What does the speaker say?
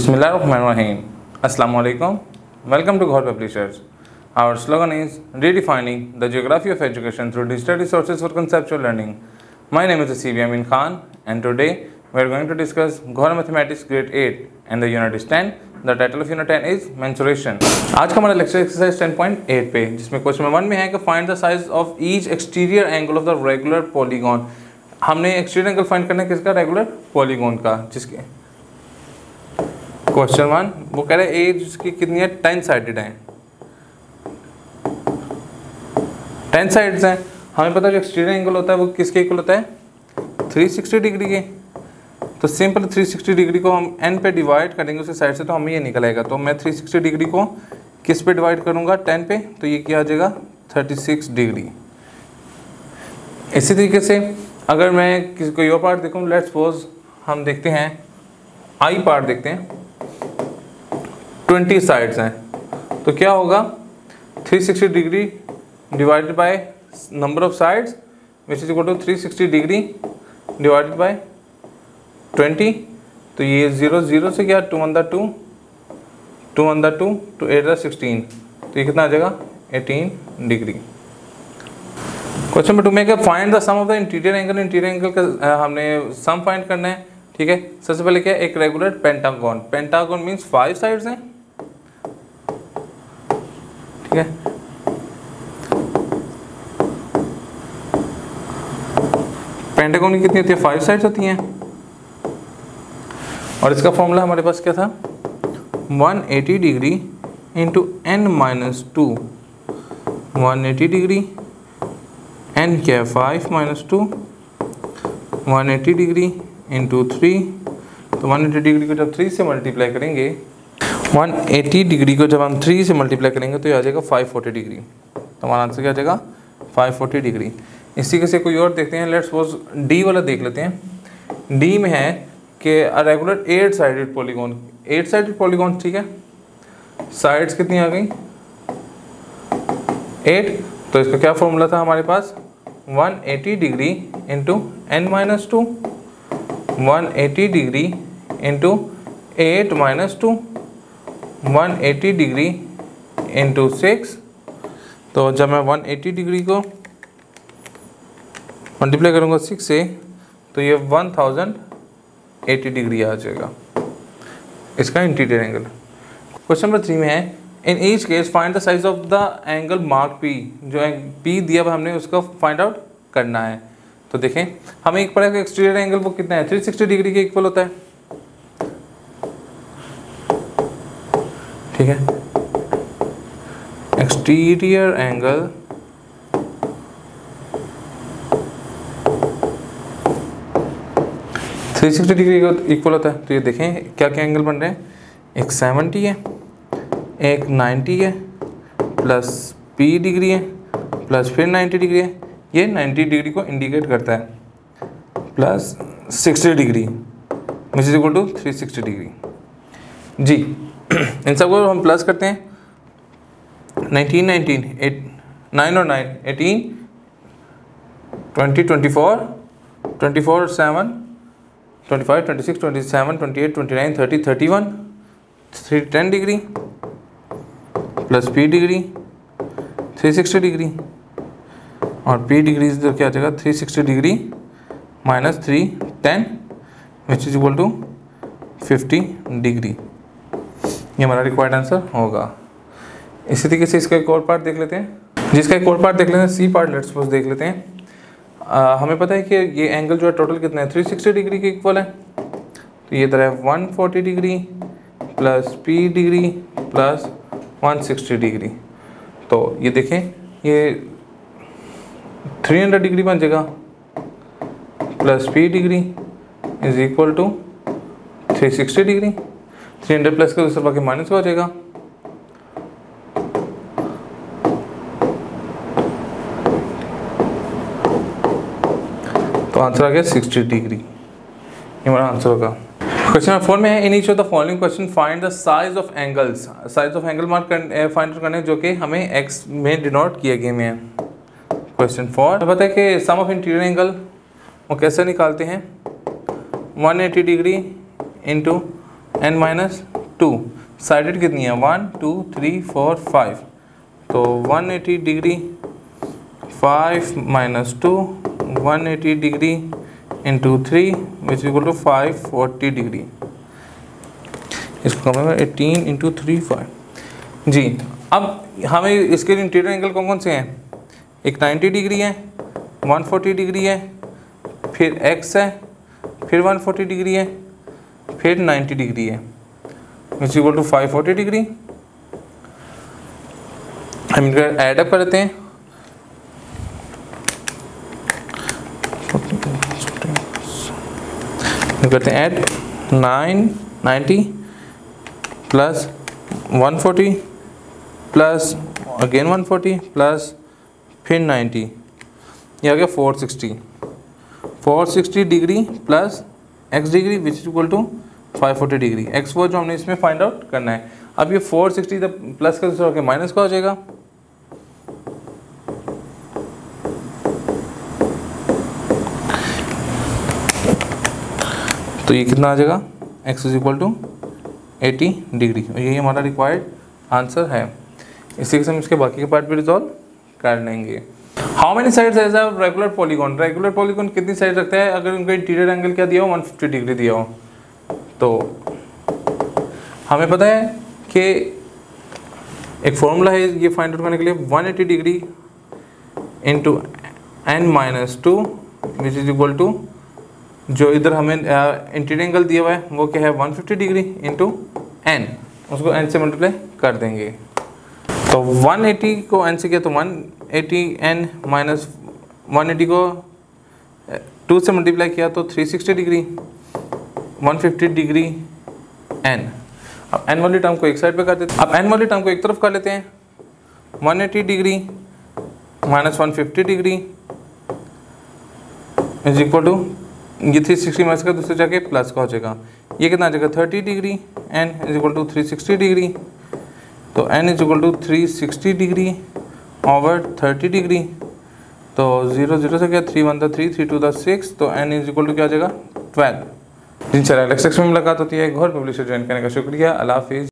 Bismillahirrahmanirrahim. Assalamualaikum. Welcome to Ghor Publishers. Our slogan is redefining the geography of education through digital resources for conceptual learning. My name is C.V. Amin Khan and today we are going to discuss Ghor Mathematics Grade 8 and the Unit is 10. The title of Unit 10 is Mensuration. आज का हमारा lecture exercise 10.8 पे जिसमें question number 1 में है कि find the size of each exterior angle of the regular polygon. हमने exterior angle find करना है किसका? रेगुलर पॉलीगॉन का. जिसके क्वेश्चन 1 वो कह रहे हैं ए जिसकी कितनी है 10 साइडेड है. 10 साइड्स हैं. हमें पता है जो एक्सटीरियर एंगल होता है वो किसके इक्वल होता है? 360 डिग्री के. तो सिंपल 360 डिग्री को हम n पे डिवाइड करेंगे उसके साइड से तो हमें ये निकल आएगा. तो मैं 360 डिग्री को किस पे डिवाइड करूँगा? 10 पे. तो ये क्या आ जाएगा? 36 डिग्री. इसी तरीके से अगर मैं किसी कोई और पार्ट देखूँ, लेट्स सपोज हम देखते हैं आई पार्ट देखते हैं. 20 साइड्स हैं तो क्या होगा? 360 degree divided by number of sides which is equal to 360 degree divided by 20. तो ये 0 0 से क्या 2 1 2 2 1 2 to 8 16. तो ये कितना आ जाएगा? 18 डिग्री. क्वेश्चन नंबर 2 में क्या find the sum of the interior angle. Interior angle का हमने सम फाइंड करना है. ठीक है. सबसे पहले क्या? एक regular pentagon. Pentagon means 5 sides हैं. ठीक है. पेंटागन की कितनी होती है? 5 साइड्स होती हैं. और इसका फॉर्मूला हमारे पास क्या था? 180 degree into n-2. 180 degree n क्या है? 5 - 2. 180 डिग्री इंटू 3. तो 180 डिग्री को जब 3 से मल्टीप्लाई करेंगे, 180 डिग्री को जब हम 3 से मल्टीप्लाई करेंगे तो ये आ जाएगा 540 डिग्री. तो हमारा आंसर क्या आ जाएगा? 540 डिग्री. इसी के से कोई और देखते हैं. लेट्स सपोज डी वाला देख लेते हैं. डी में है कि regular 8 sided polygon. 8 sided polygon. ठीक है. साइड्स कितनी आ गई? 8. तो इसका क्या फॉर्मूला था हमारे पास? 180 degree into n-2. 180 degree into 8 - 2. 180 degree into 6. तो जब मैं 180 डिग्री को मल्टीप्लाई करूँगा 6 से तो ये 1080 डिग्री आ जाएगा इसका इंटीरियर एंगल. क्वेश्चन नंबर 3 में है in each case find the size of the angle mark P. जो पी दिया हुआ हमने उसका फाइंड आउट करना है. तो देखें हमें एक पड़ा कि एक्सटीरियर एंगल वो कितना है? 360 डिग्री के इक्वल होता है. ठीक है. एक्सटीरियर एंगल थ्री 360 डिग्री का इक्वल होता है. तो ये देखें क्या क्या एंगल बन रहे हैं. एक 70 है, एक 90 है, प्लस पी डिग्री है, प्लस फिर 90 डिग्री है. ये 90 डिग्री को इंडिकेट करता है. Plus 60 degree which is equal to 360 degree. जी इन सबको हम प्लस करते हैं. 19 19 8 9 और 9 18 20 24 24 7 25 26 27 28 29 30 31 310 degree plus P degree 360 degree और पी डिग्री तो क्या आ जाएगा? 360 degree minus 310 which is equal to 50 degree. ये हमारा रिक्वायर्ड आंसर होगा. इसी तरीके से इसका एक और पार्ट देख लेते हैं. जिसका एक और पार्ट देख लेते हैं सी पार्ट. लेट्स सपोज देख लेते हैं. हमें पता है कि ये एंगल जो है टोटल कितना है? 360 डिग्री के इक्वल है. तो ये तरह है 140 degree plus P degree plus 160 degree. तो ये देखें ये 300 डिग्री बन जाएगा plus P degree is equal to 360 degree. 300 plus का दूसरा बाकी माइनस हो जाएगा. तो आंसर आ गया 60 डिग्री. ये हमारा आंसर होगा. क्वेश्चन नंबर 4 में है in each of the following question find the size of angles. Size of angle mark find करने जो कि हमें एक्स में डिनोट किए गए हैं. क्वेश्चन 4 पता है कि सम ऑफ इंटीरियर एंगल वो कैसे निकालते हैं? 180 डिग्री इंटू n - 2, साइडेड कितनी है 1 2 3 4 5, तो 180 degree 5 minus 2 180 degree into 3 which equal to 540 degree. इसको कम 18 इंटू 3 5 जी। अब हमें इसके इंटीरियर एंगल कौन कौन से हैं, एक 90 डिग्री है, 140 डिग्री है, फिर x है, फिर 140 डिग्री है, फिर 90 डिग्री है विच इक्वल टू 540 डिग्री। हम इनका ऐड अप करते हैं, करते हैं add 90 plus 140 plus again 140 plus फिर 90, ये आ गया 460 degree plus x degree which is equal to 540 degree. x वो जो हमने इसमें फाइंड आउट करना है। अब ये 460 प्लस का दूसरा होकर माइनस का हो जाएगा, तो ये कितना आ जाएगा x is equal to 80 degree. और यही हमारा रिक्वायर्ड आंसर है। इसी से हम इसके बाकी के पार्ट भी रिजॉल्व कर लेंगे। How many sides has a regular polygon, regular polygon कितनी साइड रखता है, अगर उनका इंटीरियर एंगल क्या दिया हो 150 डिग्री दिया हो, तो हमें पता है कि एक फॉर्मूला है ये फाइंड आउट करने के लिए 180 degree into n minus 2 which is equal to, जो इधर हमें इंटीरियर एंगल दिया हुआ है वो क्या है 150 डिग्री इंटू n, उसको n से मल्टीप्लाई कर देंगे। तो 180 को n से किया तो 180 n माइनस 180 को 2 से मल्टीप्लाई किया तो 360 डिग्री 150 डिग्री n। अब n वाली टर्म को एक साइड पे कर देते हैं, अब n वाली टर्म को एक तरफ कर लेते हैं, 180 degree minus 150 degree is equal to, ये 360 माइनस का दूसरे जाके प्लस का हो जाएगा, ये कितना आ जाएगा 30 degree n is equal to 360 degree, तो n is equal to 360 degree over 30 degree, तो 0 0 से क्या 3 1 3 3 2 6, तो n इज इक्वल टू क्या आ जाएगा 12। इंशाल्लाह नेक्स्ट सेक्शन में मुलाकात होती है। एक और पब्लिशर ज्वाइन करने का शुक्रिया। अल्लाह हाफिज़।